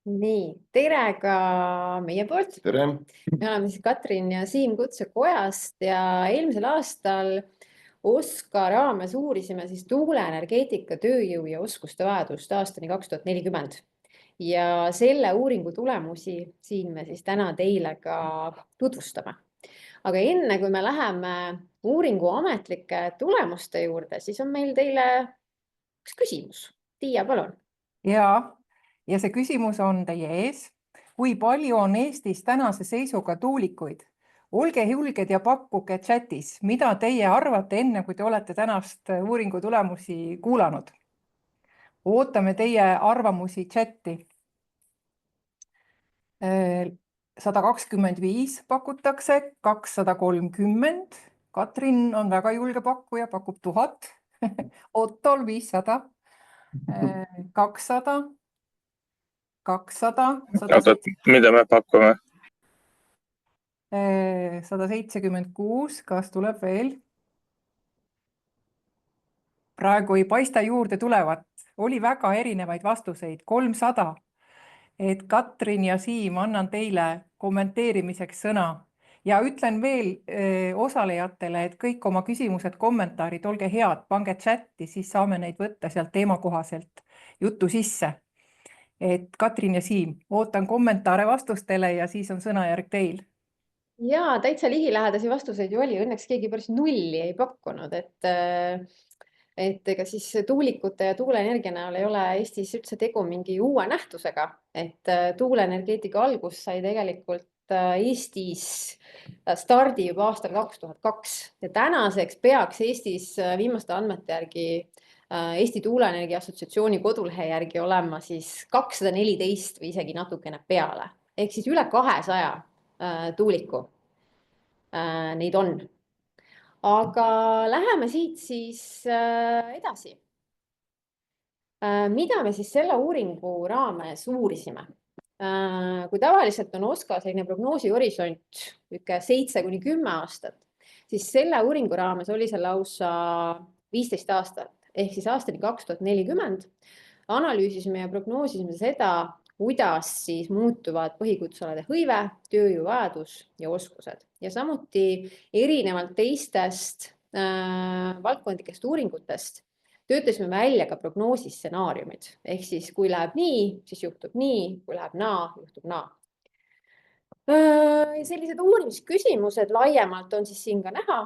Nii, tere ka meie poolt. Tere! Me oleme siis Katrin ja Siim Kutsekojast ja eelmisel aastal OSKA raames uurisime siis tuuleenergeetika tööjõu ja oskuste vajadust aastani 2040. Ja selle uuringu tulemusi siin me siis täna teile ka tutvustame. Aga enne kui me läheme uuringu ametlike tulemuste juurde, siis on meil teile üks küsimus. Tiia, palun. Ja see küsimus on teie ees. Kui palju on Eestis tänase seisuga tuulikuid? Olge julged ja pakkuge chatis, mida teie arvate enne, kui te olete tänast uuringu tulemusi kuulanud. Ootame teie arvamusi chatti. 125 pakutakse, 230. Katrin on väga julge pakkuja, pakub 1000. Ottol 500, 200. 200, mida me pakume? 176, kas tuleb veel? Praegu ei paista juurde tulevat. Oli väga erinevaid vastuseid, 300. Et Katrin ja Siim, annan teile kommenteerimiseks sõna. Ja ütlen veel osalejatele, et kõik oma küsimused, kommentaarid, olge head, pange chatti, siis saame neid võtta sealt teemakohaselt juttu sisse. Et Katrin ja Siim, ootan kommentaare vastustele ja siis on sõnajärg teil. Jaa, täitsa ligilähedasi vastuseid ju oli. Õnneks keegi päris nulli ei pakkunud, et ega siis tuulikute ja tuuleenergia näol ei ole Eestis üldse tegu mingi uue nähtusega. Et tuuleenergeetika algus sai tegelikult Eestis stardi juba aastal 2002 ja tänaseks peaks Eestis viimaste andmete järgi Eesti Tuuleenergia Assotsiatsiooni kodulehe järgi olema siis 214 või isegi natukene peale. Ehk siis üle 200 tuuliku neid on. Aga läheme siit siis edasi. Mida me siis selle uuringu raames uurisime? Kui tavaliselt on OSKA selline prognoosi horisont 7–10 aastat, siis selle uuringu raames oli see lausa 15 aastat, ehk siis aastani 2040 analüüsisime ja prognoosisime seda, kuidas siis muutuvad põhikutsealade hõive, tööjõuvajadus ja oskused. Ja samuti erinevalt teistest valdkondlikest uuringutest töötasime välja ka prognoosistsenaariumid. Ehk siis kui läheb nii, siis juhtub nii, kui läheb naa, juhtub naa. Sellised uurimisküsimused laiemalt on siis siin ka näha,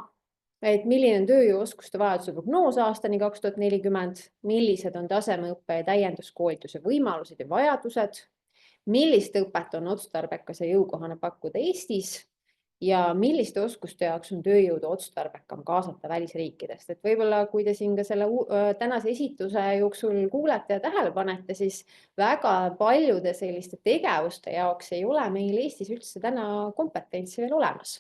et milline on tööjõuoskuste vajaduse prognoos aastani 2040, millised on tasemeõppe ja täienduskoolituse võimalused ja vajadused, millist õpet on otstarbekas ja jõukohane pakkuda Eestis ja milliste oskuste jaoks on tööjõudu otstarbekam kaasata välisriikidest. Et võib-olla kui te siin ka selle tänase esituse jooksul kuulete ja tähele panete, siis väga paljude selliste tegevuste jaoks ei ole meil Eestis üldse täna kompetentsi veel olemas.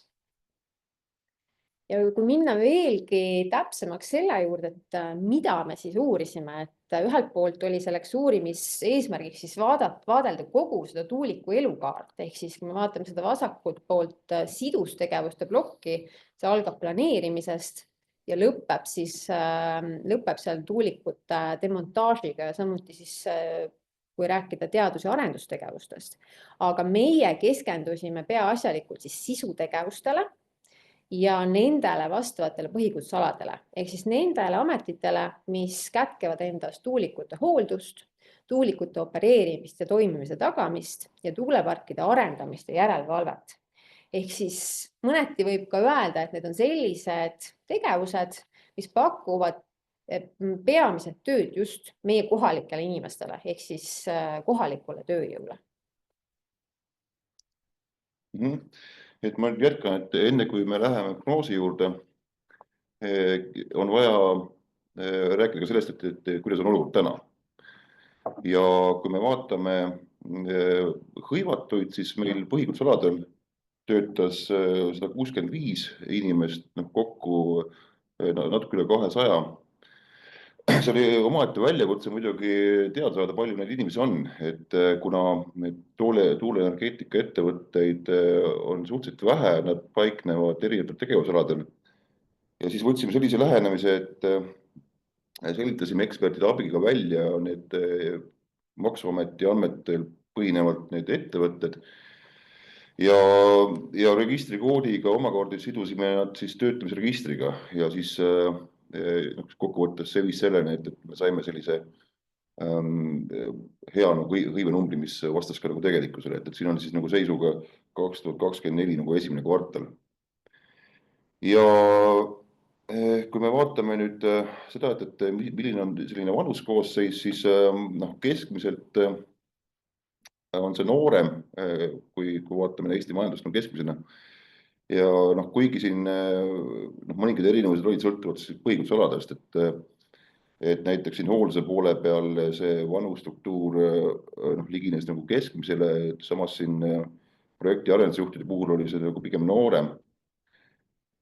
Ja kui minna veelgi täpsemaks selle juurde, et mida me siis uurisime, et ühelt poolt oli selleks uurimiseesmärgiks siis vaadelda kogu seda tuuliku elukaart, ehk siis kui me vaatame seda vasakult poolt sidustegevuste plokki, see algab planeerimisest ja lõpeb seal tuulikute demontaažiga ja samuti siis kui rääkida teadus- ja arendustegevustest. Aga meie keskendusime peaasjalikult siis sisutegevustele ja nendele vastavatele põhikutsealadele, ehk siis nendele ametitele, mis kätkevad endas tuulikute hooldust, tuulikute opereerimist ja toimimise tagamist ja tuuleparkide arendamist ja järelevalvet. Ehk siis mõneti võib ka öelda, et need on sellised tegevused, mis pakuvad peamiselt tööd just meie kohalikele inimestele, ehk siis kohalikule tööjõule. Et ma jätkan, et enne kui me läheme prognoosi juurde, on vaja rääkida ka sellest, et kuidas on olukord täna. Ja kui me vaatame hõivatuid, siis meil põhikutsealadel töötas 165 inimest, kokku natuke üle 200. See oli omaette väljakutse muidugi teada saada, palju neid inimesi on, et kuna tuuleenergeetika ettevõtteid on suhteliselt vähe, nad paiknevad erinevatel tegevusaladel. Ja siis võtsime sellise lähenemise, et selgitasime ekspertide abiga välja need Maksuameti andmetel põhinevalt need ettevõtted ja registrikoodiga omakorda sidusime nad siis töötamisregistriga ja siis kokkuvõttes see viis selleni, et me saime sellise hea nagu hõivenumbri, mis vastas ka nagu tegelikkusele, et siin on siis nagu seisuga 2024 nagu esimene kvartal. Ja kui me vaatame nüüd seda, et milline on selline vanuskoosseis, siis keskmiselt on see noorem, kui vaatame Eesti majandust keskmisena. Ja kuigi siin mõningad erinevused olid sõltuvalt põhikusaladest, et näiteks siin hoolduse poole peal see vanustruktuur ligines nagu keskmisele, samas siin projekti arendusjuhtide puhul oli see nagu pigem noorem.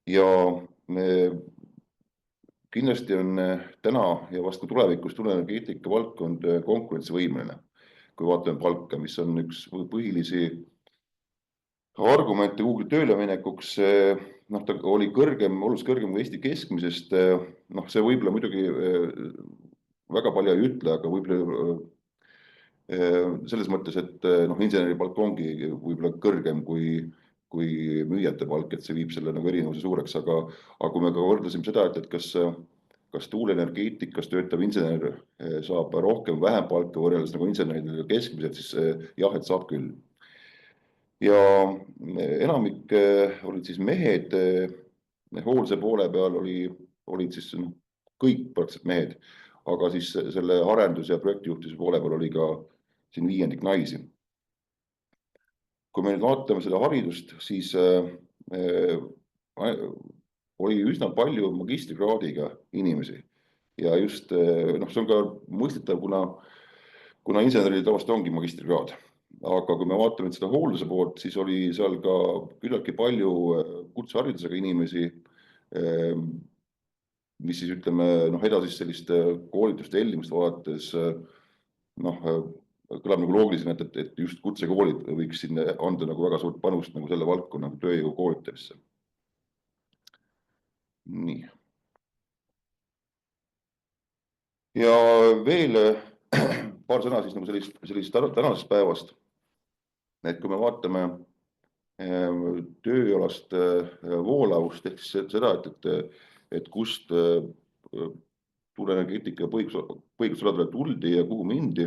Ja kindlasti on täna ja vastu tulevikus tuuleenergeetika valdkond konkurentsivõimeline, kui vaatame palka, mis on üks põhilisi argumente Google tööle minekuks. Ta oli oluliselt kõrgem kui Eesti keskmisest. See võib-olla muidugi väga palju ei ütle, aga võib-olla selles mõttes, et inseneri palk ongi võib-olla kõrgem kui müüjate palk, et see viib selle nagu erinevuse suureks, aga kui me ka võrdlesime seda, et kas tuuleenergeetikas töötav insener saab rohkem vähem palka võrreldes nagu inseneridega keskmiselt, siis jah, et saab küll. Ja enamik olid siis mehed, hoolduse poole peal olid siis kõik praktiliselt mehed, aga siis selle arendus- ja projektijuhtise poole peal oli ka siin 5% naisi. Kui me nüüd vaatame seda haridust, siis oli üsna palju magistrikraadiga inimesi ja just see on ka mõistetav, kuna inseneril tavaliselt ongi magistrikraad. Aga kui me vaatame seda hoolduse poolt, siis oli seal ka küllaltki palju kutseharidusega inimesi, mis siis ütleme edasi sellist koolituste ellimust vaadates kõlab nagu loogilisena, et just kutsekoolid võiks siin anda nagu väga suurt panust nagu selle valdkonna tööjõu koolitamisse. Nii. Ja veel paar sõna siis nagu sellist tänasest päevast. Et kui me vaatame tööalast voolavust ehk seda, et kust tuuleenergeetika põhikusaladele tuldi ja kuhu mindi,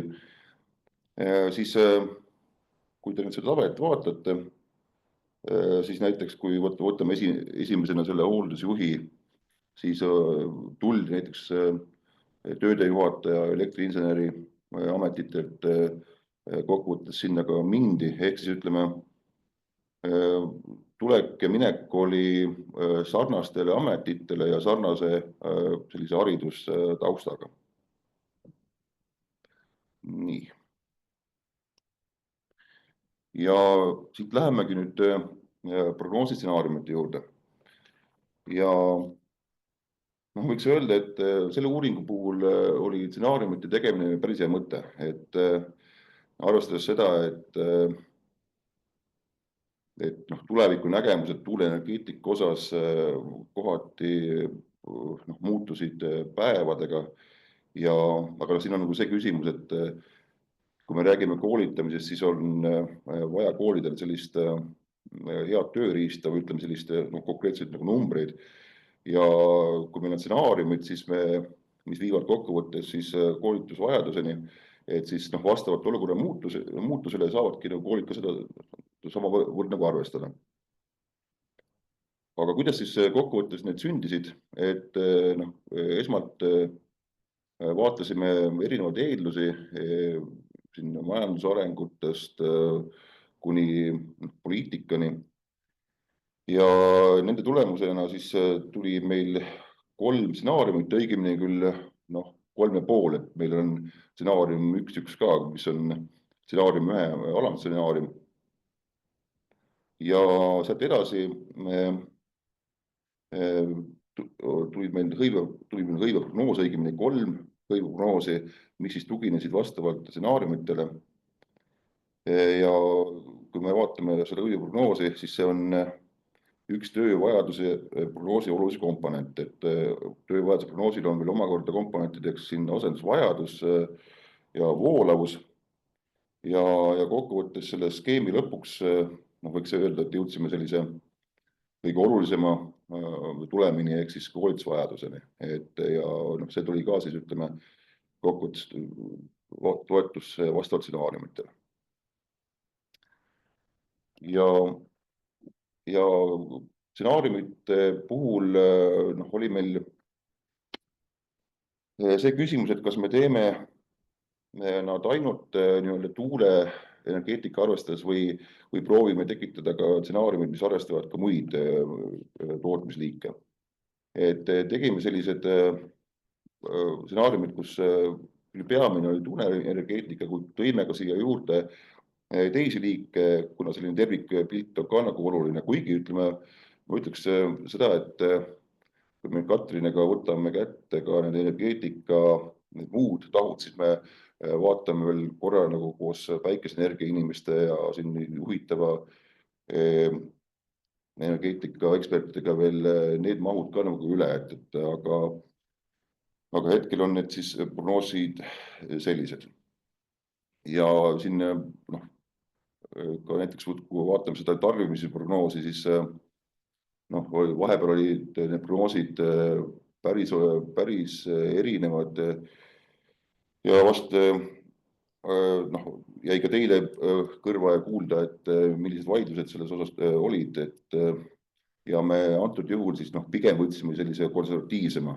siis kui te nüüd seda tabelit vaatate, siis näiteks kui võtame esimesena selle hooldusjuhi, siis tuldi näiteks töödejuhataja, elektriinseneri ametitelt kokkuvõttes sinna ka mindi, ehk siis ütleme, tulek ja minek oli sarnastele ametitele ja sarnase sellise haridustaustaga. Nii. Ja siit lähemegi nüüd prognoosistsenaariumite juurde. Ja võiks öelda, et selle uuringu puhul oli stsenaariumite tegemine päris hea mõte, et arvestades seda, et tuleviku nägemused tuuleenergeetika osas kohati muutusid päevadega aga siin on nagu see küsimus, et kui me räägime koolitamisest, siis on vaja koolidel sellist head tööriista või ütleme sellist konkreetseid nagu numbreid. Ja kui meil on stsenaariumid, siis mis viivad kokkuvõttes siis koolitusvajaduseni, et siis vastavalt olukorra muutusele saavadki koolid ka seda samavõrd nagu arvestada. Aga kuidas siis kokkuvõttes need sündisid, et esmalt vaatasime erinevaid eeldusi majandusarengutest kuni poliitikani ja nende tulemusena siis tuli meil 3 stsenaariumit, õigemini küll 3,5, et meil on stsenaarium 1 ka, mis on stsenaarium 1 alamstsenaarium. Ja sealt edasi tuli meil hõiveprognoos, õigemini 3 hõiveprognoosi, mis siis tuginesid vastavalt stsenaariumitele. Ja kui me vaatame seda hõiveprognoosi, siis see on üks töövajaduse prognoosi olulisi komponent, et töövajaduse prognoosil on veel omakorda komponentideks siin asendusvajadus ja voolavus. ja kokkuvõttes selle skeemi lõpuks võiks öelda, et jõudsime sellise kõige olulisema tulemini ehk siis koolitusvajaduseni. Ja see tuli ka siis, ütleme, kokkuvõttes toetus vastavalt stsenaariumitele. Ja stsenaariumite puhul oli meil see küsimus, et kas me teeme nad ainult tuuleenergeetika arvestades või proovime tekitada ka stsenaariumid, mis arvestavad ka muid tootmisliike. Tegime sellised stsenaariumid, kus peamine oli tuuleenergeetika, kui tõime ka siia juurde teisi liike, kuna selline tervikpilt on ka nagu oluline, kuigi ütleme, ma ütleks seda, et kui me Katriniga võtame kätte ka need energeetika, need muud tahud, siis me vaatame veel korra nagu koos päikeseenergia inimeste ja siin juhitava energeetika ekspertidega veel need mahud ka nagu üle, aga hetkel on need siis prognoosid sellised. Ja siin ka näiteks, kui vaatame seda tarbimise prognoosi, siis vahepeal olid need prognoosid päris erinevad ja vast jäi ka teile kõrva ja kuulda, et millised vaidlused selles osas olid, ja me antud juhul siis pigem võtsime sellise konservatiivsema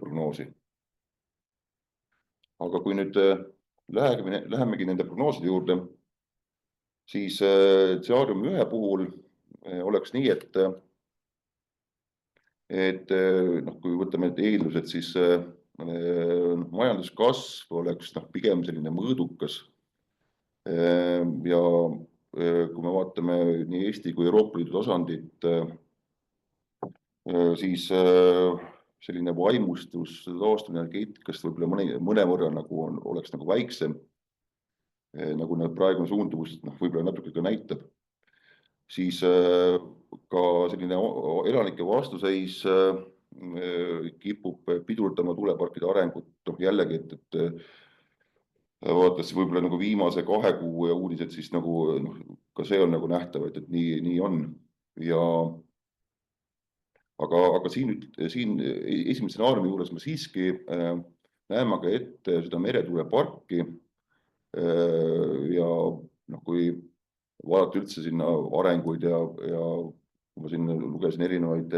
prognoosi. Aga kui nüüd lähemegi nende prognooside juurde, siis stsenaariumi 1 puhul oleks nii, et kui võtame need eeldused, siis majanduskasv oleks pigem selline mõõdukas. Ja kui me vaatame nii Eesti kui Euroopa Liidu tasandit, siis selline vaimustus taastuvenergeetikast võib-olla mõnevõrra oleks väiksem, nagu praegune suunduvus võib-olla natuke ka näitab, siis ka selline elanike vastuseis kipub pidurdama tuuleparkide arengut. Jällegi, et vaadates võib-olla viimase 2 kuu ja uudised, siis ka see on nähtav, et nii on. Aga siin esimese stsenaariumi juures me siiski näeme ka ette seda meretuuleparki ja kui vaadata üldse sinna arenguid ja kui ma siin lugesin erinevaid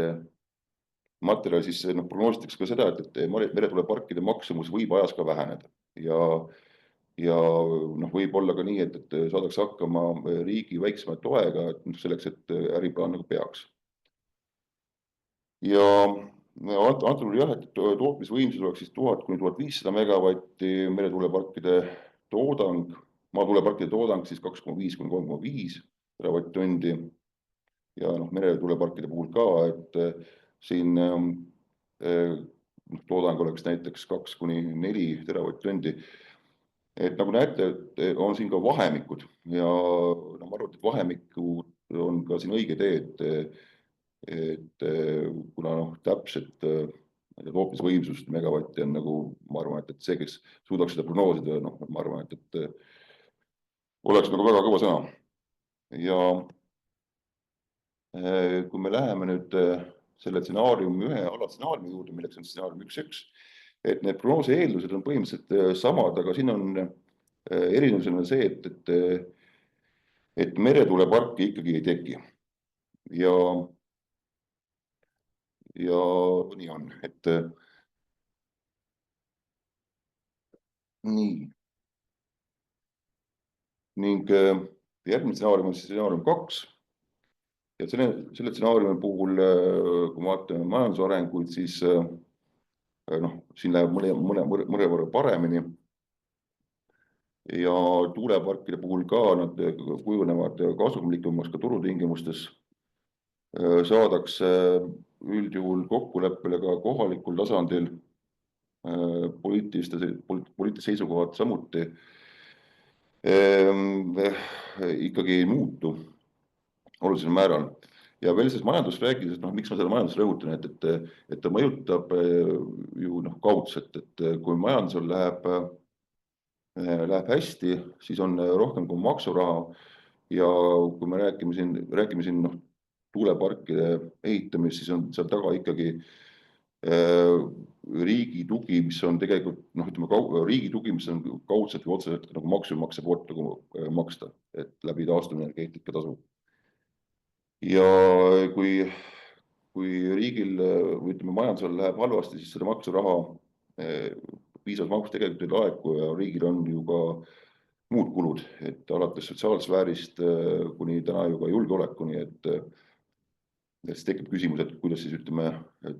materjale, siis prognoositakse ka seda, et meretuuleparkide maksumus võib ajas ka väheneda ja võib olla ka nii, et saadakse hakkama riigi väiksema toega selleks, et äriplaan peaks. Ja antud jah, et tootmisvõimsus oleks siis 1000–1500 megavatti, meretuuleparkide toodang, maatuuleparkide toodang siis 2,5–3,5 teravatt-tundi ja meretuuleparkide puhul ka, et siin toodang oleks näiteks 2–4 teravatt-tundi. Et nagu näete, et on siin ka vahemikud ja ma arvan, et vahemikud on ka siin õige tee, et kuna täpselt tootmisvõimsust megavatti on ma arvan, et see, kes suudaks seda prognoosida, ma arvan, et oleks väga kõva sõna. Ja kui me läheme nüüd selle stsenaariumi 1 alatstsenaariumi juurde, milleks on stsenaarium 1.1, et need prognoosi eeldused on põhimõtteliselt samad, aga siin on erinevusena see, et meretuuleparki ikkagi ei teki. Ja nii on, et nii. Ning järgmine stsenaarium on stsenaarium 2. Ja selle stsenaariumi puhul, kui vaatame majandusarenguid, siis siin läheb mõnevõrra paremini. Ja tuuleparkide puhul ka nad kujunevad kasumlikumaks ka turutingimustes. Saadakse üldjuhul kokkuleppele ka kohalikul tasandil, poliitiliste seisukohad samuti ikkagi ei muutu olulisel määral. Ja veel sellest majandust rääkides, miks ma seda majandust rõhutan, et ta mõjutab ju kaudselt, et kui majandusel läheb läheb hästi, siis on rohkem kui maksuraha ja kui me räägime siin tuuleparkide ehitamist, siis on seal taga ikkagi riigi tugi, mis on tegelikult riigi tugi, mis on kaudselt või otseselt nagu maksumaksja poolt nagu maksta, et läbi taastuvenergeetika tasu. Ja kui riigil või ütleme majandusel läheb halvasti, siis seda maksuraha piisavalt mahus tegelikult ei laeku ja riigil on ju ka muud kulud, et alates sotsiaalsfäärist kuni täna ju ka julgeolekuni, et siis tekib küsimus, et kuidas siis ütleme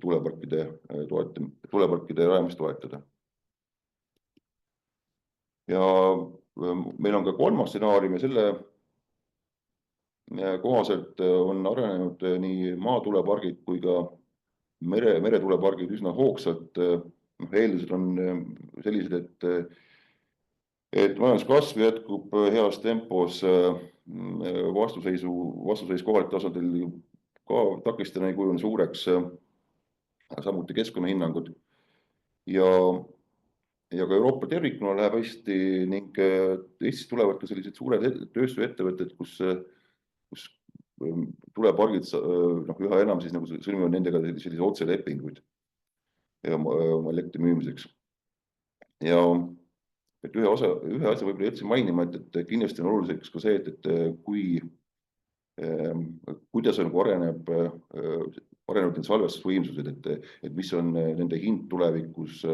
tuuleparkide rajamist toetada. Ja meil on ka kolmas stsenaarium ja selle kohaselt on arenenud nii maatuulepargid kui ka meretuulepargid üsna hoogsalt. Eeldused on sellised, et majanduskasv jätkub heas tempos, vastuseis kohalik tasandil ka takistajana ei kujune suureks, samuti keskkonnahinnangud ja ka Euroopa tervikuna läheb hästi ning Eestis tulevad ka sellised suured tööstusettevõtted, kus tuulepargid üha enam siis nagu sõlmivad nendega selliseid otselepinguid oma elektri müümiseks. Ja et ühe asja võib-olla jätsin mainima, et kindlasti on oluliseks ka see, et kuidas on arenenud need salvestusvõimsused, et mis on nende hind tulevikus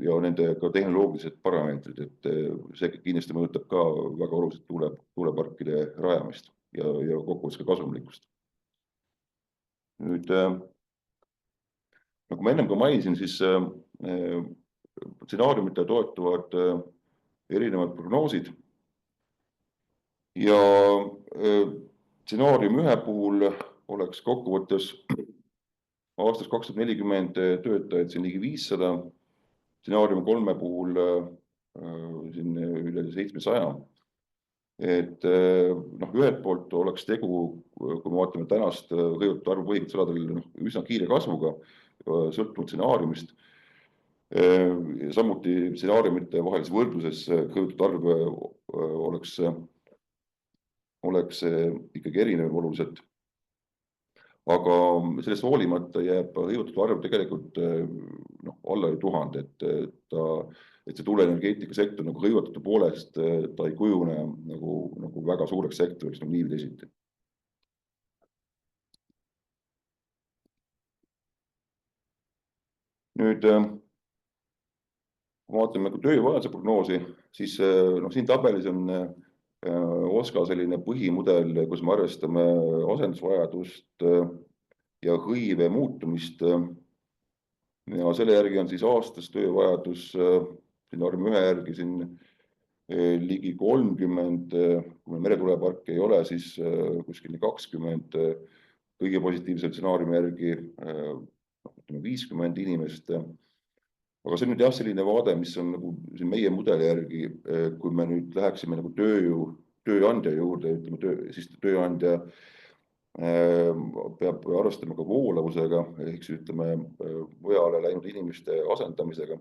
ja nende ka tehnoloogilised parameetrid, et see kindlasti mõjutab ka väga oluliselt tuuleparkide rajamist ja kokkuvõttes ka kasumlikkust. Nüüd, nagu ma ennem ka mainisin, siis stsenaariumite toetuvad erinevad prognoosid ja stsenaarium 1 puhul oleks kokkuvõttes aastast 2040 töötajaid siin ligi 500, stsenaarium 3 puhul siin üle 700. Et ühelt poolt oleks tegu, kui me vaatame tänast hõivatud arvu põhikusaladel üsna kiire kasvuga, sõltuvalt stsenaariumist. Samuti stsenaariumite vahelises võrdluses hõivatud arv oleks ikkagi erinev oluliselt. Aga sellest hoolimata jääb hõivatud arv tegelikult alla 1000, et see tuuleenergeetika sektor nagu hõivatute poolest ta ei kujune nagu väga suureks sektoriks nii või teisiti. Nüüd, kui vaatame tööjõuvajaduse prognoosi, siis siin tabelis on OSKA selline põhimudel, kus me arvestame asendusvajadust ja hõive muutumist. Ja selle järgi on siis aastas tööjõuvajadus stsenaariumi 1 järgi siin ligi 30, kui meretuuleparke ei ole, siis kuskil 20, kõige positiivsel stsenaariumi järgi 50 inimest. Aga see on nüüd jah selline vaade, mis on nagu meie mudeli järgi, kui me nüüd läheksime nagu tööandja juurde, siis tööandja peab arvestama ka voolavusega, ehk ütleme mujale läinud inimeste asendamisega.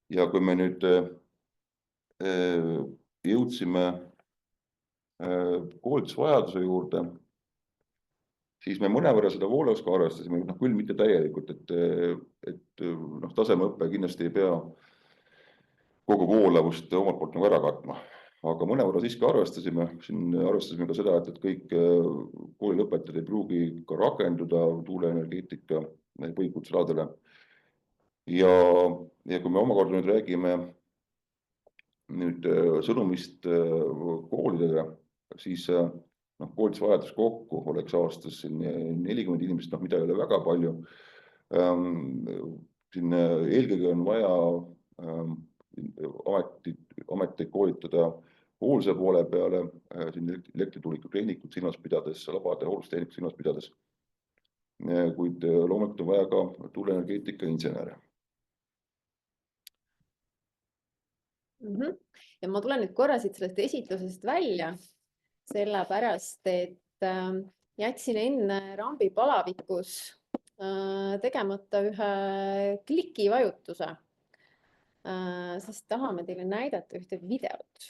Ja kui me nüüd jõudsime koolitusvajaduse juurde, siis me mõnevõrra seda voolavust ka arvestasime, küll mitte täielikult, et tasemeõppe kindlasti ei pea kogu voolavust omalt poolt nagu ära katma. Aga mõnevõrra siiski arvestasime ka seda, et kõik koolilõpetajad ei pruugi ka rakenduda tuuleenergeetika põhikutsealadele. Ja kui me omakorda nüüd räägime sõnumist koolidele, siis koolitusvajadus kokku oleks aastas 40 inimest, mida ei ole väga palju. Siin eelkõige on vaja ameteid koolitada hoolse poole peale, elektrituuliku tehnikut silmas pidades, labade hooldustehnikut silmas pidades, kuid loomulikult on vaja ka tuuleenergeetika insenere. Ja ma tulen nüüd korra siit sellest esitlusest välja, sellepärast, et jätsin enne rambi palavikus tegemata ühe klikivajutuse, sest tahame teile näidata ühte videot.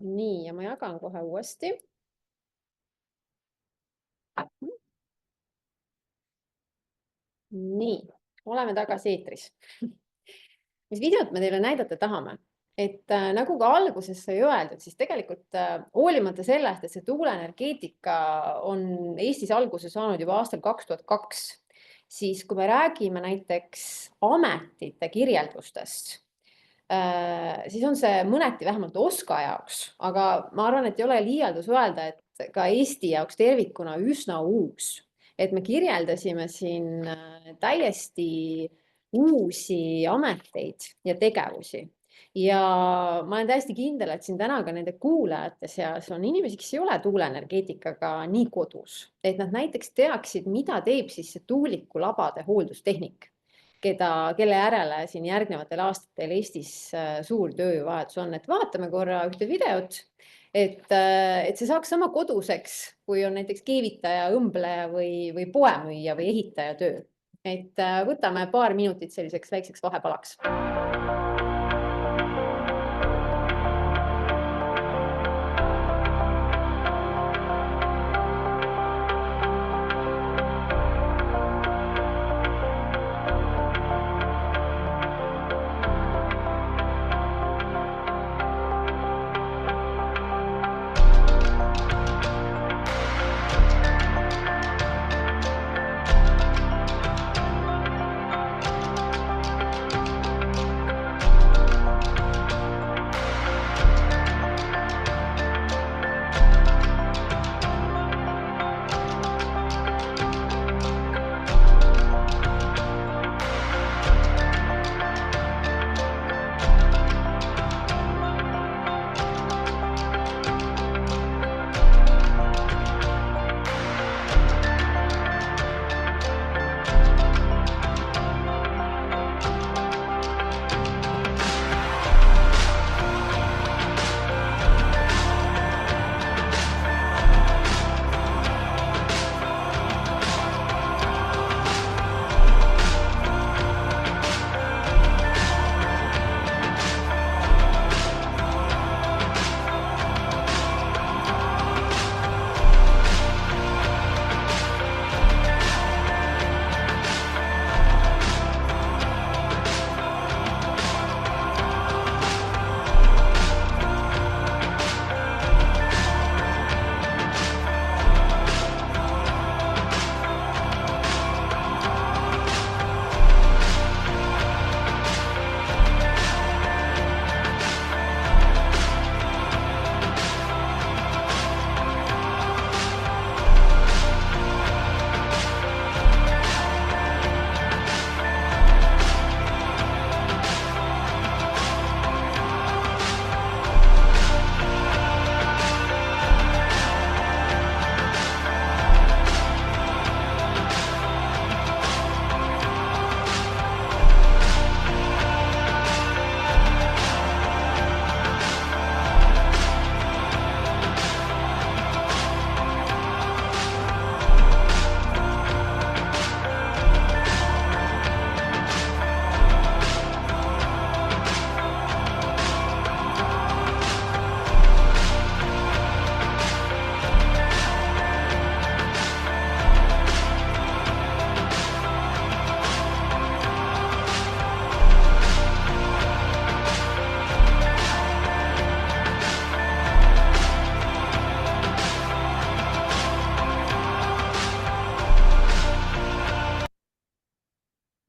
Nii, ja ma jagan kohe uuesti. Nii, oleme tagasi eetris. Mis videot me teile näidata tahame? Et nagu ka alguses sai öeldud, siis tegelikult hoolimata sellest, et see tuuleenergeetika on Eestis alguse saanud juba aastal 2002, siis kui me räägime näiteks ametite kirjeldustest, siis on see mõneti vähemalt OSKA jaoks, aga ma arvan, et ei ole liialdus öelda, et ka Eesti jaoks tervikuna üsna uus. Et me kirjeldasime siin täiesti uusi ameteid ja tegevusi. Ja ma olen täiesti kindel, et siin täna ka nende kuulajate seas on inimesi, kes ei ole tuuleenergeetikaga nii kodus, et nad näiteks teaksid, mida teeb siis see tuulikulabade hooldustehnik, kelle järele siin järgnevatel aastatel Eestis suur tööjõuvajadus on. Et vaatame korra ühte videot, et see saaks sama koduseks, kui on näiteks keevitaja, õmbleja või poemüüja või ehitaja töö. Et võtame paar minutit selliseks väikseks vahepalaks.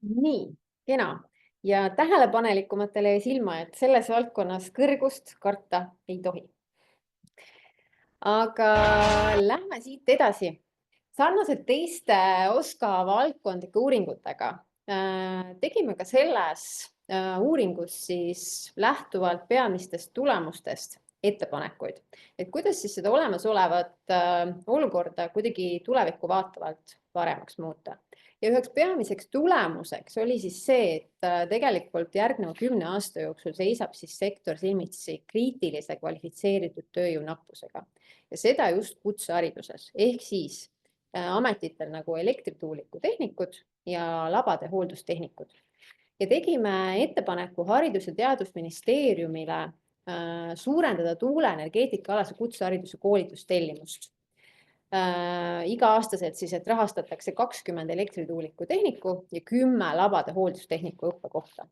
Nii, kena. Ja tähelepanelikumatele jäi silma, et selles valdkonnas kõrgust karta ei tohi. Aga lähme siit edasi. Sarnaselt teiste OSKA valdkondlike uuringutega tegime ka selles uuringus siis lähtuvalt peamistest tulemustest ettepanekuid, et kuidas siis seda olemasolevat olukorda kuidagi tulevikku vaatavalt paremaks muuta. Ja üheks peamiseks tulemuseks oli siis see, et tegelikult järgneva 10 aasta jooksul seisab siis sektor silmitsi kriitilise kvalifitseeritud tööjõu nappusega. Ja seda just kutsehariduses, ehk siis ametitel nagu elektrituuliku tehnikud ja labade hooldustehnikud. Ja tegime ettepaneku Haridus- ja Teadusministeeriumile suurendada tuuleenergeetikaalase kutsehariduse koolitustellimust. Iga-aastaselt siis, et rahastatakse 20 elektrituuliku tehniku ja 10 labade hooldustehniku õppekohta.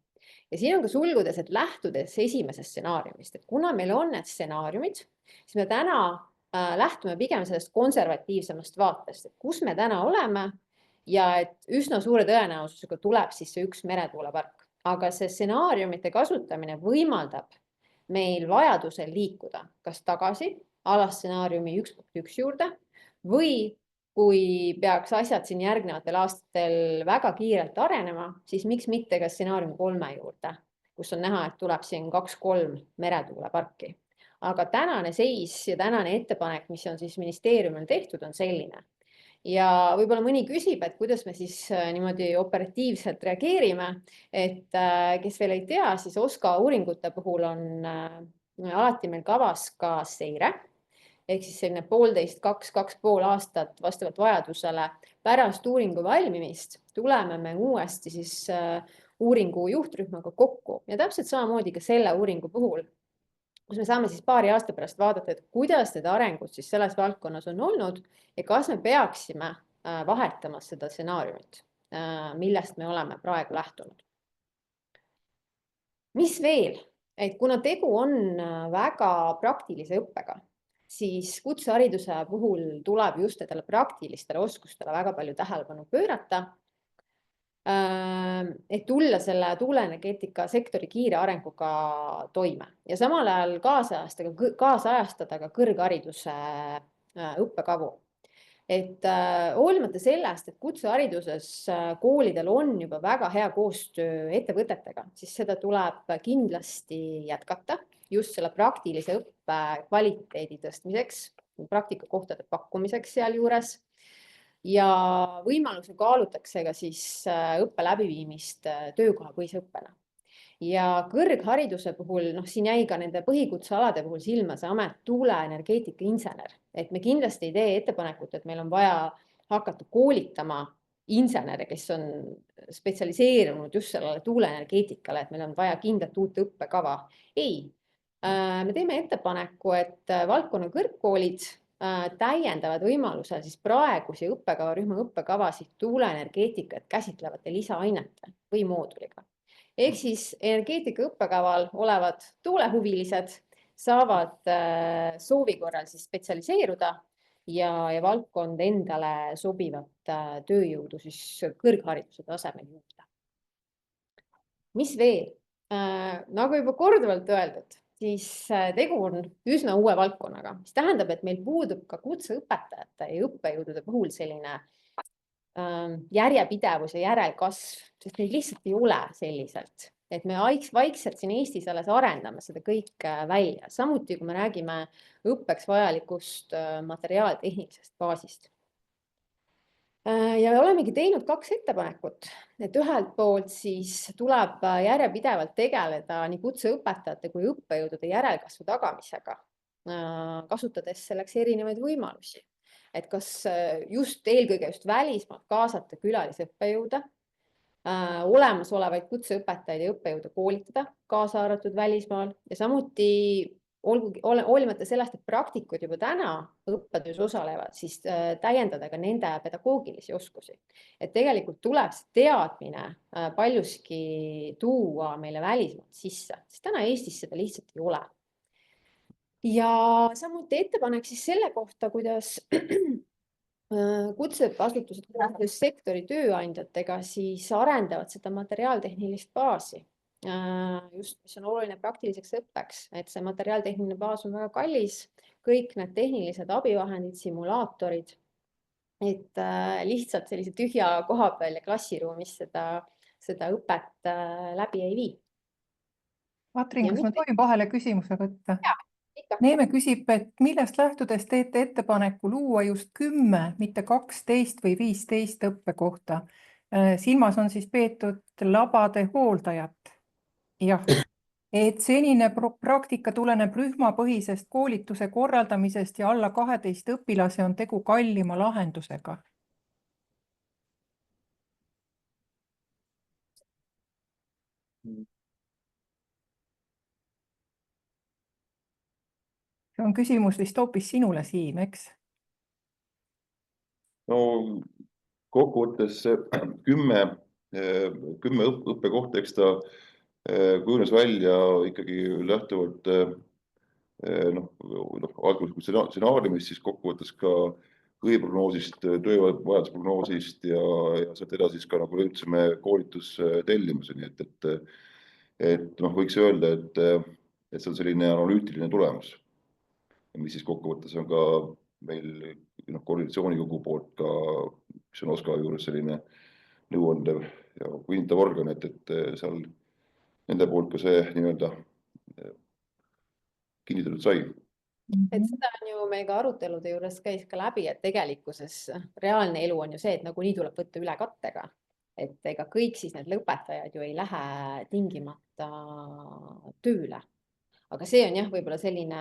Ja siin on ka sulgudes, et lähtudes esimesest stsenaariumist, et kuna meil on need stsenaariumid, siis me täna lähtume pigem sellest konservatiivsemast vaatest, et kus me täna oleme ja et üsna suure tõenäosusega tuleb siis see üks meretuulepark. Aga see stsenaariumite kasutamine võimaldab meil vajadusel liikuda kas tagasi alastsenaariumi 1.1 juurde või kui peaks asjad siin järgnevatel aastatel väga kiirelt arenema, siis miks mitte ka stsenaariumi 3 juurde, kus on näha, et tuleb siin 2-3 meretuuleparki. Aga tänane seis ja tänane ettepanek, mis on siis ministeeriumil tehtud, on selline. Ja võib-olla mõni küsib, et kuidas me siis niimoodi operatiivselt reageerime, et kes veel ei tea, siis OSKA uuringute puhul on alati meil kavas ka seire, ehk siis selline 1,5–2,5 aastat vastavalt vajadusele pärast uuringu valmimist tuleme me uuesti siis uuringu juhtrühmaga kokku ja täpselt samamoodi ka selle uuringu puhul, kus me saame siis paari aasta pärast vaadata, et kuidas need arengud siis selles valdkonnas on olnud ja kas me peaksime vahetama seda stsenaariumit, millest me oleme praegu lähtunud. Mis veel? Et kuna tegu on väga praktilise õppega, siis kutsehariduse puhul tuleb just nendele praktilistele oskustele väga palju tähelepanu pöörata, et tulla selle tuuleenergeetika sektori kiire arenguga toime ja samal ajal kaasajastada ka kõrghariduse õppekavu. Et hoolimata sellest, et kutsehariduses koolidel on juba väga hea koostöö ettevõtetega, siis seda tuleb kindlasti jätkata just selle praktilise õppe kvaliteedi tõstmiseks, praktikakohtade pakkumiseks sealjuures ja võimalusel kaalutakse ka siis õppe läbiviimist töökohapõhise õppena. Ja kõrghariduse puhul, siin jäi ka nende põhikutsealade puhul silma see amet tuuleenergeetika insener, et me kindlasti ei tee ettepanekut, et meil on vaja hakata koolitama insenere, kes on spetsialiseerunud just sellele tuuleenergeetikale, et meil on vaja kindlat uut õppekava. Ei, me teeme ettepaneku, et valdkonna kõrgkoolid täiendavad võimalusel siis praegusi õppekavarühma õppekavasid tuuleenergeetikat käsitlevate lisaainete või mooduliga. Ehk siis energeetika õppekaval olevad tuulehuvilised saavad soovi korral siis spetsialiseeruda ja valdkond endale sobivat tööjõudu siis kõrghariduse tasemel juurde. Mis veel? Nagu juba korduvalt öeldud, siis tegu on üsna uue valdkonnaga, mis tähendab, et meil puudub ka kutseõpetajate ja õppejõudude puhul selline järjepidevus ja järelkasv, sest neid lihtsalt ei ole selliselt, et me vaikselt siin Eestis alles arendame seda kõik välja. Samuti, kui me räägime õppeks vajalikust materiaaltehnilisest baasist. Ja olemegi teinud 2 ettepanekut, et ühelt poolt siis tuleb järjepidevalt tegeleda nii kutseõpetajate kui õppejõudude järelkasvu tagamisega, kasutades selleks erinevaid võimalusi. Et kas just eelkõige just välismaalt kaasata külalisõppejõude, olemasolevaid kutseõpetajaid ja õppejõude koolitada, kaasa arvatud välismaal ja samuti hoolimata sellest, et praktikud juba täna õppetöös osalevad, siis täiendada ka nende pedagoogilisi oskusi. Et tegelikult tuleb see teadmine paljuski tuua meile välismaalt sisse, sest täna Eestis seda lihtsalt ei ole. Ja samuti ettepanek siis selle kohta, kuidas kutseõppeasutused koostöös sektori tööandjatega siis arendavad seda materiaaltehnilist baasi, just mis on oluline praktiliseks õppeks, et see materiaaltehniline baas on väga kallis, kõik need tehnilised abivahendid, simulaatorid, et lihtsalt sellise tühja koha peal ja klassiruumis seda õpet läbi ei vii. Katrin, kas ma tohin vahele küsimuse võtta? Ikka. Neeme küsib, et millest lähtudes teete ettepaneku luua just 10, mitte 12 või 15 õppekohta. Silmas on siis peetud labade hooldajat. Jah, et senine praktika tuleneb rühmapõhisest koolituse korraldamisest ja alla 12 õpilase on tegu kallima lahendusega. See on küsimus vist hoopis sinule, Siim, eks? no kokkuvõttes 10 õppekohta, eks ta kujunes välja ikkagi lähtuvalt alguslikust stsenaariumist, siis kokkuvõttes ka põhiprognoosist, töövajadusprognoosist ja sealt edasi siis ka nagu jõudsime koolitustellimuseni, et võiks öelda, et see on selline analüütiline tulemus, mis siis kokkuvõttes on ka meil koordinatsioonikogu poolt ka, mis on OSKA juures selline nõuandev ja kinnitav organ, et seal nende poolt ka see nii-öelda kinnitatud sai. Et seda on ju meil ka arutelude juures käis ka läbi, et tegelikkuses reaalne elu on ju see, et nagunii tuleb võtta üle kattega. Et ega kõik siis need lõpetajad ju ei lähe tingimata tööle. Aga see on jah, võib-olla selline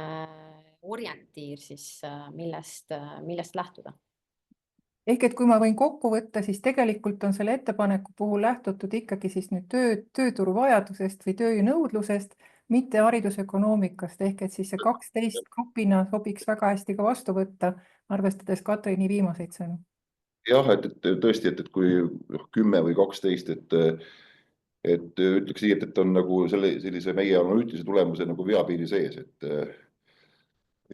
orientiir siis, millest lähtuda. Ehk et kui ma võin kokku võtta, siis tegelikult on selle ettepaneku puhul lähtutud ikkagi siis nüüd tööturu vajadusest või töönõudlusest, mitte haridusökonoomikast, ehk et siis see 12 grupina sobiks väga hästi ka vastu võtta, arvestades Katrini viimaseid sõnu. Jah, et tõesti, et kui 10 või 12, et ütleks nii, et on nagu sellise meie analüütilise tulemuse nagu veapiiri sees, et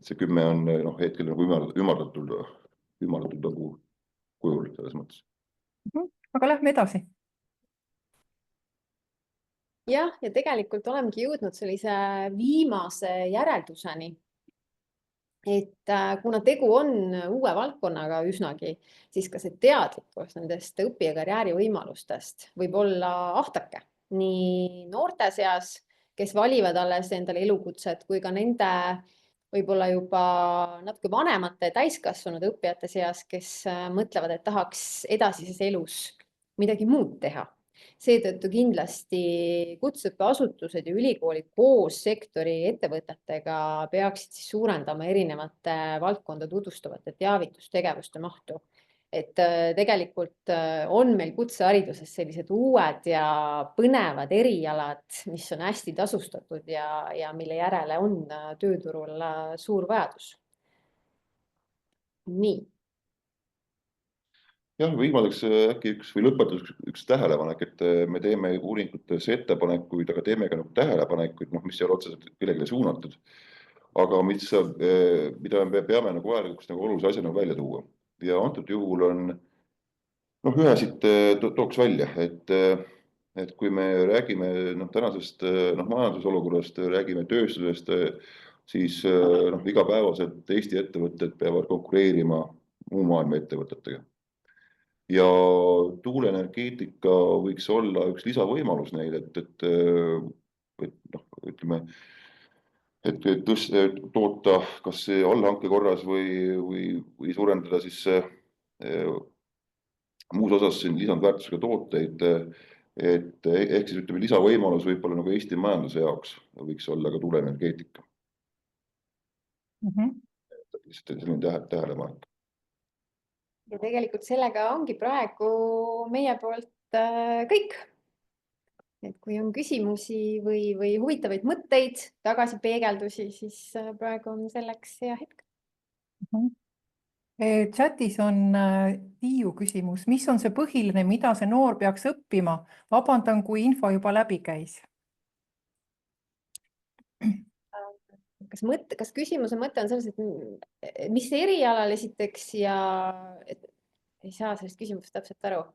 see 10 on hetkel nagu ümardatud nagu kujul selles mõttes. Aga lähme edasi. Jah, ja tegelikult olemegi jõudnud sellise viimase järelduseni, et kuna tegu on uue valdkonnaga üsnagi, siis ka see teadlikkus nendest õpi- ja karjääri võimalustest võib olla ahtake nii noorte seas, kes valivad alles endale elukutset, kui ka nende võib-olla juba natuke vanemate täiskasvanud õppijate seas, kes mõtlevad, et tahaks edasises elus midagi muud teha. Seetõttu kindlasti kutseõppeasutused ja ülikoolid koos sektori ettevõtetega peaksid siis suurendama erinevate valdkonda tutvustavate teavitustegevuste mahtu. Et tegelikult on meil kutsehariduses sellised uued ja põnevad erialad, mis on hästi tasustatud ja mille järele on tööturul suur vajadus. Nii. Jah, viimaseks äkki lõpetuseks üks tähelepanek, et me teeme uuringutes ettepanekuid, aga teeme ka nagu tähelepanekuid, mis ei ole otseselt kellelegi suunatud, aga mida me peame nagu vajalikuks nagu olulise asjana välja tuua. Ja antud juhul on, ühesid tooks välja, et kui me räägime tänasest majandusolukorrast, räägime tööstusest, siis igapäevaselt Eesti ettevõtted peavad konkureerima muu maailma ettevõtetega. Ja tuuleenergeetika võiks olla üks lisavõimalus neile, et toota kas allhanke korras või suurendada siis muus osas lisandväärtusega tooteid, ehk siis lisavõimalus võib-olla nagu Eesti majanduse jaoks võiks olla ka tuuleenergeetika. Selline tähelepanek. Ja tegelikult sellega ongi praegu meie poolt kõik. Et kui on küsimusi või huvitavaid mõtteid, tagasipeegeldusi, siis praegu on selleks hea hetk. Chatis on Tiiu küsimus, mis on see põhiline, mida see noor peaks õppima? Vabandan, kui info juba läbi käis. Kas küsimuse mõte on selles, et mis erialal esiteks ja ei saa sellest küsimusest täpselt aru?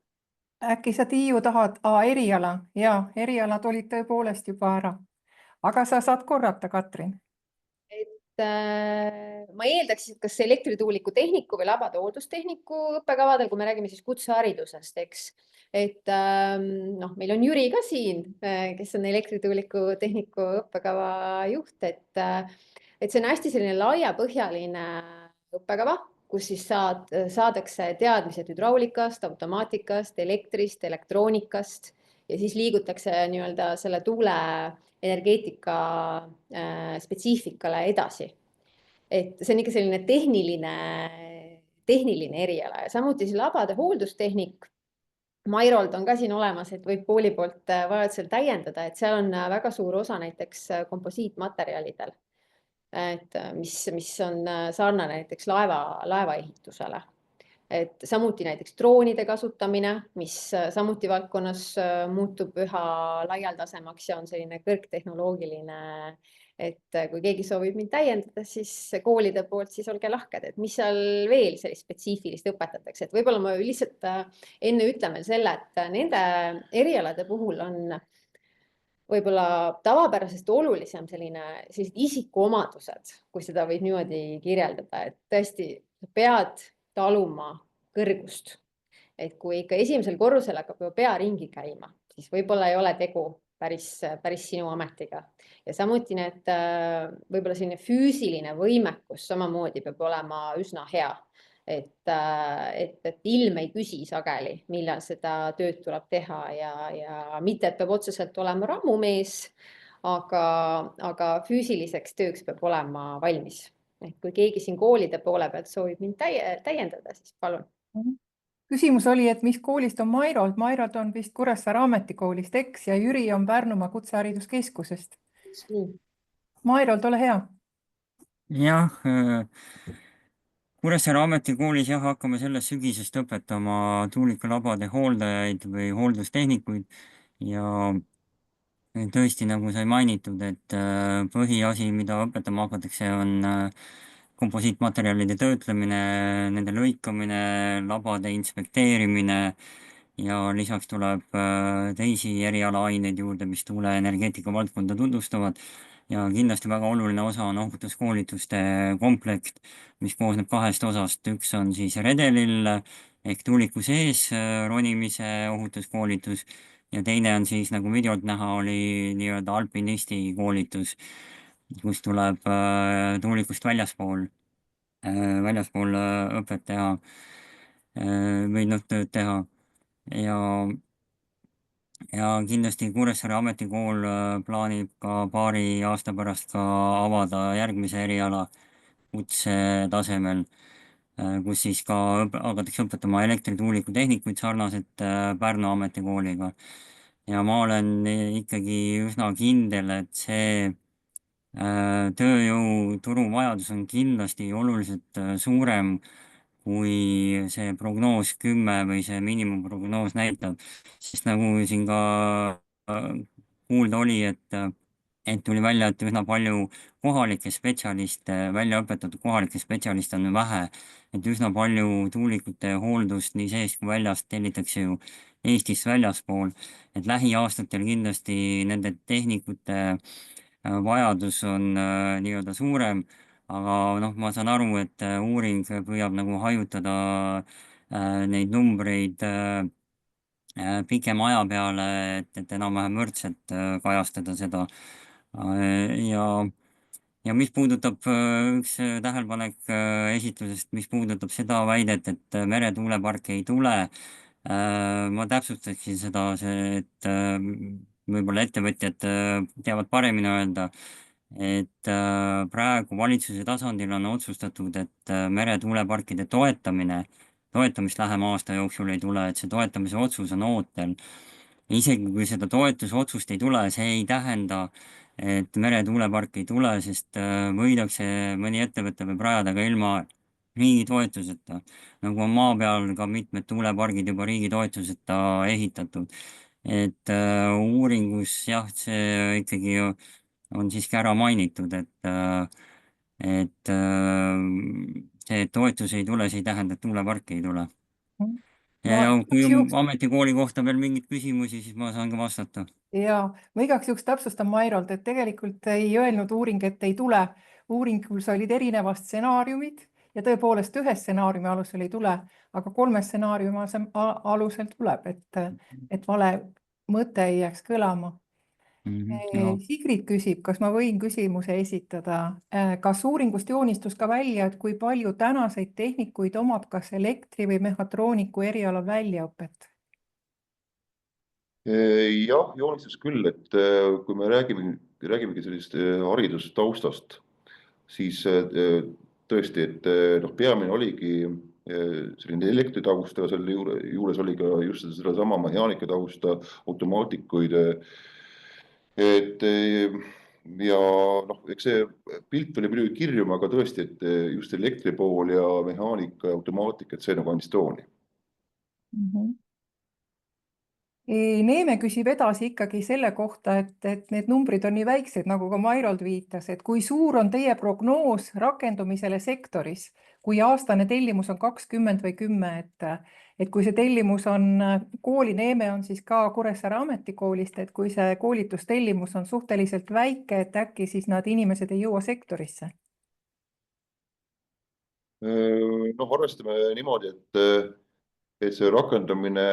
Äkki sa, Tiiu, tahad eriala? Jaa, erialad olid tõepoolest juba ära. Aga sa saad korrata, Katrin. Ma eeldaks, et kas elektrituuliku tehniku või labade hooldustehniku õppekavadel, kui me räägime siis kutseharidusest, eks. Et meil on Jüri ka siin, kes on elektrituuliku tehniku õppekava juht, et see on hästi selline laiapõhjaline õppekava, kus siis saadakse teadmised hüdraulikast, automaatikast, elektrist, elektroonikast ja siis liigutakse nii-öelda selle tuuleenergeetika spetsiifikale edasi. Et see on ikka selline tehniline eriala ja samuti see labade hooldustehnik Mairold on ka siin olemas, et võib kooli poolt vajadusel täiendada, et seal on väga suur osa näiteks komposiitmaterjalidel, et mis on sarnane näiteks laevaehitusele. Et samuti näiteks droonide kasutamine, mis samuti valdkonnas muutub üha laialdasemaks ja on selline kõrgtehnoloogiline, et kui keegi soovib mind täiendada, siis koolide poolt, siis olge lahked, et mis seal veel sellist spetsiifilist õpetatakse, et võib-olla ma lihtsalt enne ütlen veel selle, et nende erialade puhul on võib-olla tavapärasest olulisem sellised isikuomadused, kui seda võib niimoodi kirjeldada, et tõesti pead taluma kõrgust. Et kui ikka esimesel korrusel hakkab juba pea ringi käima, siis võib-olla ei ole tegu päris sinu ametiga. Ja samuti need võib-olla selline füüsiline võimekus samamoodi peab olema üsna hea. Et ilm ei küsi sageli, millal seda tööd tuleb teha ja mitte, et peab otseselt olema rammumees, aga füüsiliseks tööks peab olema valmis. Et kui keegi siin koolide poole pealt soovib mind täiendada, siis palun. Küsimus oli, et mis koolist on Mairold? Mairold on vist Kuressaare ametikoolist, eks, ja Jüri on Pärnumaa Kutsehariduskeskusest. Mairold, ole hea. Jah, Kuressaare ametikoolis hakkame sellest sügisest õpetama tuulikulabade hooldajaid või hooldustehnikuid ja tõesti, nagu sai mainitud, et põhiasi, mida õpetama hakatakse, on komposiitmaterjalide töötlemine, nende lõikamine, labade inspekteerimine ja lisaks tuleb teisi erialaaineid juurde, mis tuuleenergeetika valdkonda tutvustavad. Ja kindlasti väga oluline osa on ohutuskoolituste komplekt, mis koosneb 2 osast. Üks on siis redelil ehk tuuliku sees ronimise ohutuskoolitus ja teine on siis, nagu videolt näha, oli nii-öelda alpinisti koolitus, kus tuleb tuulikust väljaspool õpet teha või tööd teha. Ja kindlasti Kuressaare ametikool plaanib ka paari aasta pärast ka avada järgmise eriala kutsetasemel, kus siis ka hakatakse õpetama elektrituuliku tehnikuid sarnaselt Pärnu ametikooliga. Ja ma olen ikkagi üsna kindel, et see tööjõuturu vajadus on kindlasti oluliselt suurem, kui see prognoos 10 või see miinimumprognoos näitab. Sest nagu siin ka kuulda oli, et tuli välja, et üsna palju kohalikke spetsialiste, välja õpetatud kohalikke spetsialiste on vähe. Et üsna palju tuulikute hooldust nii sees kui väljast tellitakse ju Eestist väljaspool. Et lähiaastatel kindlasti nende tehnikute vajadus on nii-öelda suurem, aga ma saan aru, et uuring püüab nagu hajutada neid numbreid pikema aja peale, et enam-vähem võrdselt kajastada seda. Ja mis puudutab üks tähelepanek esitlusest, mis puudutab seda väidet, et meretuuleparke ei tule, ma täpsustaksin seda, et võib-olla ettevõtjad teavad paremini öelda, et praegu valitsuse tasandil on otsustatud, et meretuuleparkide toetamist lähema aasta jooksul ei tule, et see toetamise otsus on ootel. Isegi kui seda toetusotsust ei tule, see ei tähenda, et meretuulepark ei tule, sest võidakse mõni ettevõte võib rajada ka ilma riigi toetuseta, nagu on maa peal ka mitmed tuulepargid juba riigi toetuseta ehitatud. Et uuringus jah, see ikkagi on siiski ära mainitud, et see toetus ei tule, see ei tähenda, et tuuleparki ei tule. Ja kui ametikooli kohta veel mingeid küsimusi, siis ma saan ka vastata. Ja ma igaks juhuks täpsustan Mairold, et tegelikult ei öelnud uuring, et ei tule. Uuringus olid erinevad stsenaariumid ja tõepoolest ühe stsenaariumi alusel ei tule, aga 3 stsenaariumi alusel tuleb, et vale mõte ei jääks kõlama. Sigrid küsib, kas ma võin küsimuse esitada. Kas uuringust joonistus ka välja, et kui palju tänaseid tehnikuid omab kas elektri- või mehhatrooniku erialal väljaõpet? Jah, joonistus küll, et kui me räägimegi sellist haridustaustast, siis tõesti, et peamine oligi selline elektritausta, selle juures oli ka just sedasama mehaanika tausta, automaatikuid. Et ja noh, eks see pilt oli muidugi kirjum, aga tõesti, et just elektri pool ja mehaanika ja automaatika, et see nagu andis tooni. Neeme küsib edasi ikkagi selle kohta, et need numbrid on nii väiksed, nagu ka Mairold viitas, et kui suur on teie prognoos rakendumisele sektoris, kui aastane tellimus on 20 või 10, et kui see tellimus on kooli, Neeme on siis ka Kuressaare Ametikoolist, et kui see koolitustellimus on suhteliselt väike, et äkki siis nad inimesed ei jõua sektorisse? Noh, arvestame niimoodi, et see rakendamine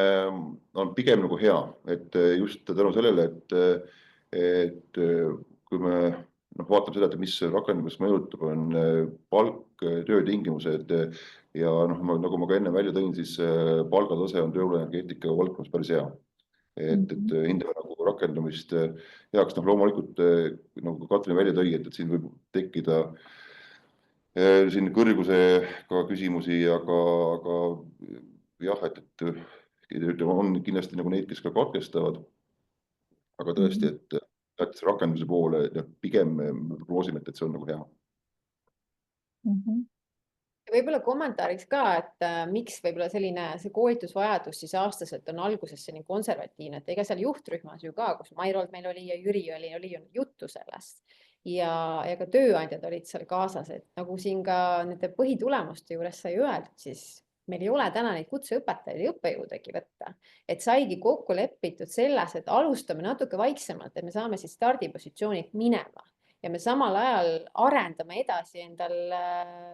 on pigem nagu hea, et just tänu sellele, et kui me vaatame seda, et mis rakendamist mõjutab, on palk, töötingimused ja noh, nagu ma ka enne välja tõin, siis palgatase on tööjõuenergeetika valdkonnas päris hea. Et hindame nagu rakendamist heaks, noh loomulikult nagu Katrin välja tõi, et siin võib tekkida siin kõrgusega küsimusi, aga jah, et ütleme, on kindlasti nagu neid, kes ka katkestavad, aga tõesti, et rakendamise poole ja pigem me prognoosime, et see on nagu hea. Võib-olla kommentaariks ka, et miks võib-olla see koolitusvajadus siis aastaselt on algusesse nii konservatiivne, et ega seal juhtrühmas ju ka, kus Mairold meil oli ja Jüri oli ju juttu sellest ja ka tööandjad olid seal kaasas, et nagu siin ka nende põhitulemuste juures sai öeldud, siis meil ei ole täna neid kutseõpetajaid ja õppejõudegi võtta, et saigi kokku lepitud selles, et alustame natuke vaiksemalt, et me saame siis stardipositsioonilt minema. Ja me samal ajal arendame edasi endal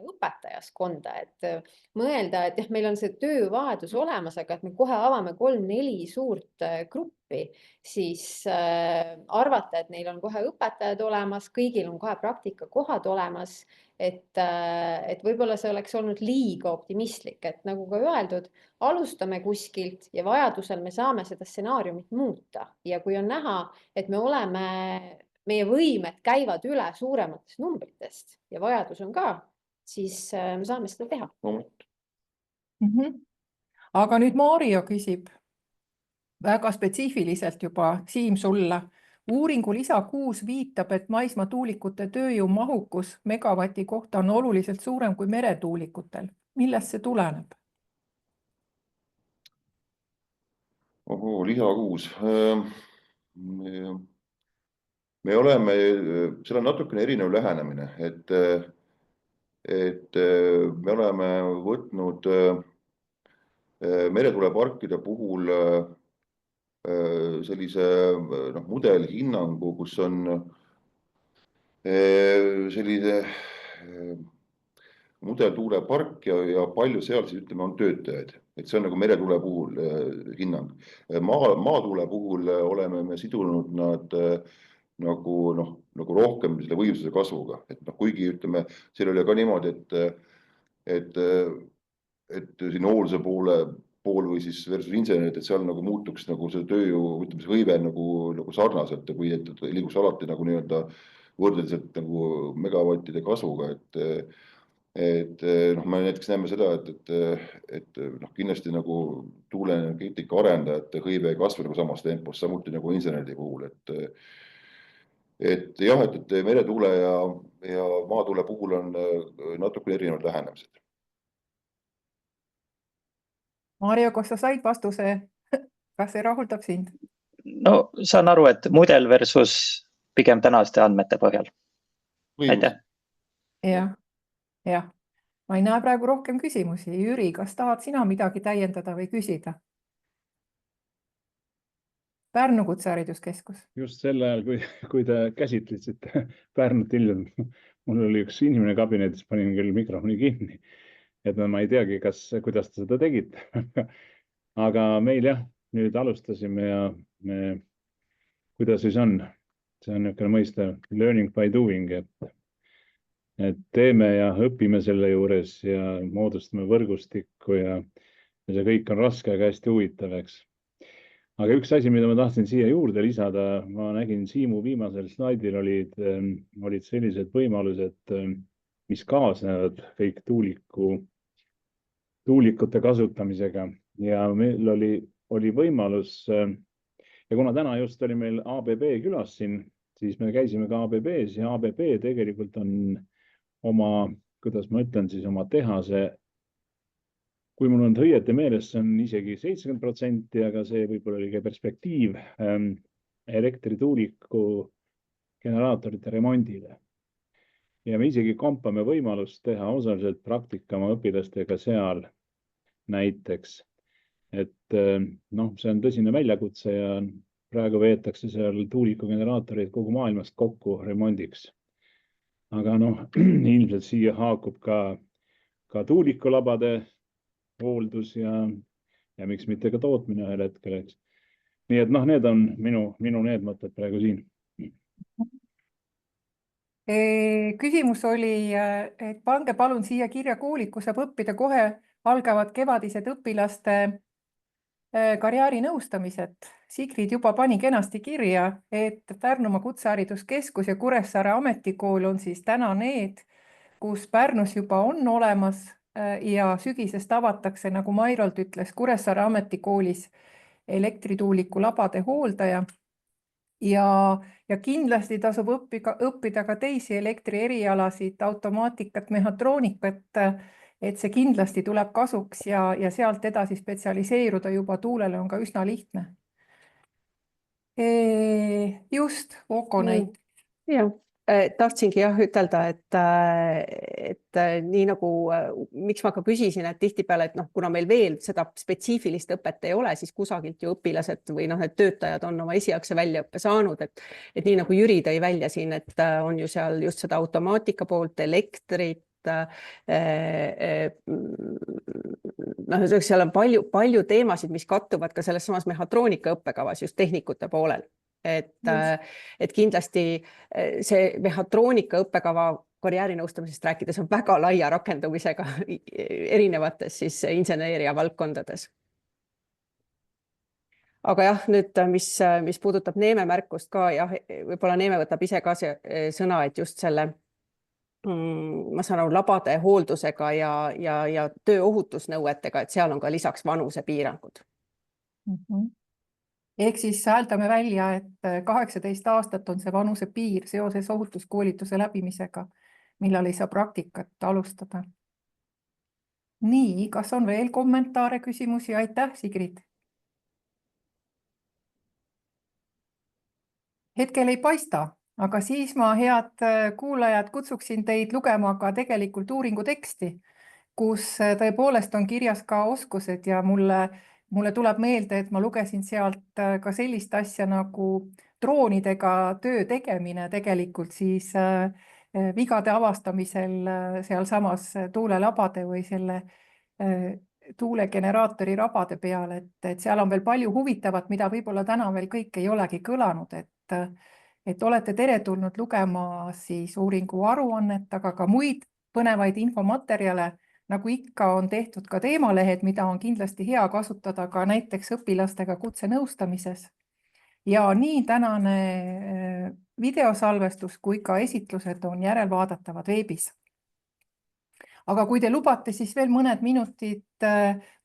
õpetajaskonda, et mõelda, et jah, meil on see töövajadus olemas, aga et me kohe avame 3-4 suurt gruppi, siis arvata, et neil on kohe õpetajad olemas, kõigil on kohe praktikakohad olemas, et võib-olla see oleks olnud liiga optimistlik, et nagu ka öeldud, alustame kuskilt ja vajadusel me saame seda stsenaariumit muuta ja kui on näha, et meie võimed käivad üle suurematest numbritest ja vajadus on ka, siis me saame seda teha. Aga nüüd Mario küsib väga spetsiifiliselt juba, Siim, sulle. Uuringu lisa 6 viitab, et maismaa tuulikute tööjõu mahukus megavati kohta on oluliselt suurem kui meretuulikutel. Millest see tuleneb? Lisa 6. Me oleme, seal on natukene erinev lähenemine, et me oleme võtnud meretuuleparkide puhul sellise mudelihinnangu, kus on selline mudeltuulepark ja palju seal siis ütleme on töötajaid, et see on nagu meretuule puhul hinnang. Maatuule puhul oleme me sidunud nad nagu rohkem selle võimsuse kasvuga, et kuigi ütleme, seal oli ka niimoodi, et siin hoolduse pool või siis versus insenerid, et seal nagu muutuks nagu see tööjõu, ütleme see hõive nagu sarnaselt, kui et liiguks alati nagu nii-öelda võrdeliselt nagu megavattide kasvuga, et me näiteks näeme seda, et kindlasti nagu tuuleenergeetika arendajate hõive ei kasva nagu samas tempos, samuti nagu inseneride puhul, et jah, et meretuule ja maatuule puhul on natuke erinevad lähenemised. Mario, kas sa said vastuse? Kas see rahuldab sind? No saan aru, et mudel versus pigem tänaste andmete põhjal. Aitäh. Jah. Ma ei näe praegu rohkem küsimusi. Jüri, kas tahad sina midagi täiendada või küsida? Pärnu Kutsehariduskeskus. Just sel ajal, kui te käsitlesite Pärnut hiljem, mul oli üks inimene kabinetis, panin küll mikrofoni kinni, et ma ei teagi, kuidas te seda tegite. Aga meil jah, nüüd alustasime ja kuidas siis on? See on niisugune mõiste learning by doing, et teeme ja õpime selle juures ja moodustame võrgustikku ja see kõik on raske, aga hästi huvitav, eks. Aga üks asi, mida ma tahtsin siia juurde lisada, ma nägin Siimu viimasel slaidil olid sellised võimalused, mis kaasnevad kõik tuulikute kasutamisega ja meil oli võimalus ja kuna täna just oli meil ABB külas siin, siis me käisime ka ABB-s ja ABB tegelikult on oma, kuidas ma ütlen siis, oma tehase, kui mul on õieti meeles, see on isegi 70%, aga see võib-olla oli ka perspektiiv elektrituuliku generaatorite remondile. Ja me isegi kompame võimalust teha osaliselt praktika oma õpilastega seal näiteks. Et see on tõsine väljakutse ja praegu veetakse seal tuulikugeneraatoreid kogu maailmast kokku remondiks. Aga ilmselt siia haakub ka tuulikulabade hooldus ja miks mitte ka tootmine ühel hetkel. Nii et need on minu need mõtted praegu siin. Küsimus oli, et pange palun siia kirja koolid, kus saab õppida kohe algavad kevadised õpilaste karjäärinõustamised. Sigrid juba pani kenasti kirja, et Pärnumaa Kutsehariduskeskus ja Kuressaare Ametikool on siis täna need, kus Pärnus juba on olemas ja sügisest avatakse, nagu Mairolt ütles, Kuressaare Ametikoolis elektrituuliku labade hooldaja. Ja kindlasti tasub õppida ka teisi elektrierialasid, automaatikat, mehhatroonikat, et see kindlasti tuleb kasuks ja sealt edasi spetsialiseeruda juba tuulele on ka üsna lihtne. Just, Oko näit. Jah, tahtsingi ütelda, et nii nagu, miks ma ka küsisin, et tihtipeale, et kuna meil veel seda spetsiifilist õpet ei ole, siis kusagilt ju õpilased või need töötajad on oma esialgse väljaõppe saanud, et nii nagu Jüri tõi välja siin, et on ju seal just seda automaatika poolt, elektrit, seal on palju teemasid, mis kattuvad ka selles samas mehhatroonika õppekavas just tehnikute poolel. Et kindlasti see mehhatroonika õppekava karjäärinõustamisest rääkides on väga laia rakendumisega erinevates siis inseneeria valdkondades. Aga jah, nüüd, mis puudutab Neeme märkust ka, võib-olla Neeme võtab ise ka sõna, et just selle, ma saan aru, labade hooldusega ja tööohutusnõuetega, et seal on ka lisaks vanusepiirangud. Ehk siis hääldame välja, et 18 aastat on see vanusepiir seoses ohutuskoolituse läbimisega, millal ei saa praktikat alustada. Nii, kas on veel kommentaare, küsimusi? Aitäh, Sigrid. Hetkel ei paista, aga siis ma, head kuulajad, kutsuksin teid lugema ka tegelikult uuringu teksti, kus tõepoolest on kirjas ka oskused ja mulle tuleb meelde, et ma lugesin sealt ka sellist asja nagu droonidega töö tegemine tegelikult siis vigade avastamisel sealsamas tuulelabade või selle tuulegeneraatori rabade peal, et seal on veel palju huvitavat, mida võib-olla täna veel kõik ei olegi kõlanud, et olete teretulnud lugema siis uuringu aruannet, aga ka muid põnevaid infomaterjale, nagu ikka on tehtud ka teemalehed, mida on kindlasti hea kasutada ka näiteks õpilastega kutsenõustamises. Ja nii tänane videosalvestus kui ka esitlused on järelvaadatavad veebis. Aga kui te lubate, siis veel mõned minutid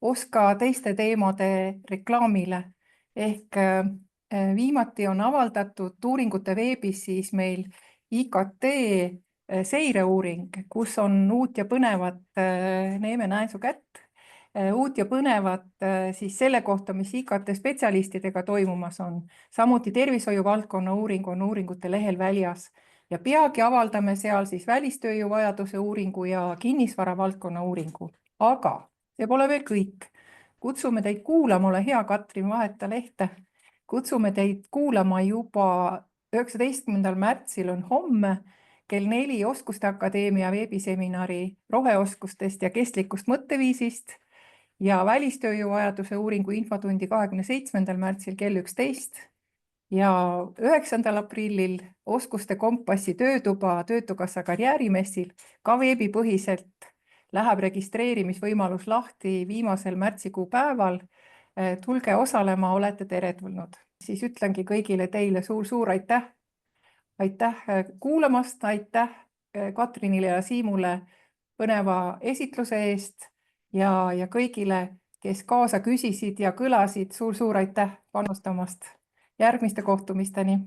OSKA teiste teemade reklaamile. Ehk viimati on avaldatud uuringute veebis siis meil IKT seireuuring, kus on uut ja põnevat, Neeme näen su kätt, uut ja põnevat siis selle kohta, mis IKT spetsialistidega toimumas on. Samuti tervishoiu valdkonna uuring on uuringute lehel väljas ja peagi avaldame seal siis välistööjõu vajaduse uuringu ja kinnisvara valdkonna uuringu. Aga see pole veel kõik. Kutsume teid kuulama, ole hea, Katrin, vaheta lehte. Kutsume teid kuulama juba 19. märtsil on homme kell 4 Oskuste Akadeemia veebiseminari roheoskustest ja kestlikust mõtteviisist ja välistööjõu vajaduse uuringu infotundi 27. märtsil kell 11 ja 9. aprillil Oskuste kompassi töötuba Töötukassa karjäärimessil ka veebipõhiselt läheb registreerimisvõimalus lahti viimasel märtsikuu päeval. Tulge osalema, olete teretulnud. Siis ütlengi kõigile teile suur aitäh. Aitäh kuulamast, aitäh Katrinile ja Siimule põneva esitluse eest ja kõigile, kes kaasa küsisid ja kõlasid, suur-suur aitäh panustamast. Järgmiste kohtumisteni.